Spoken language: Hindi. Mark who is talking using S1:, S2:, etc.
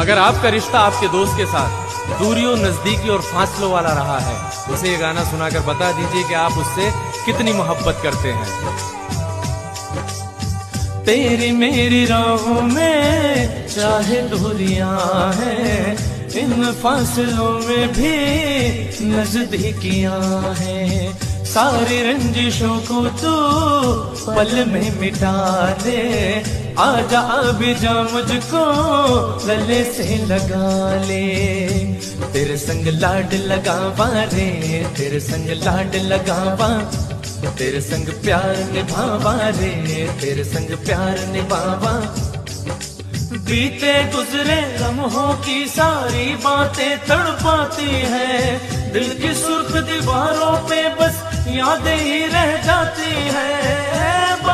S1: अगर आपका रिश्ता आपके दोस्त के साथ दूरियों, नजदीकी और फासलों वाला रहा है, उसे ये गाना सुनाकर बता दीजिए कि आप उससे कितनी मोहब्बत करते हैं। तेरी मेरी राहों में चाहे दूरियां हैं, इन फासलों में भी नजदीकियां हैं। सारी रंजिशों को तू पल में मिटा दे, आजा अभी जा मुझको गले से लगा ले। तेरे संग लाड लगावा रे, तेरे संग लाड लगावा, तेरे संग प्यार निभावा रे, तेरे संग प्यार निभावा। बीते गुजरे लम्हों की सारी बातें तड़पाती हैं, दिल की सुर्ख दीवारों पे बस यादें ही रह जाती हैं।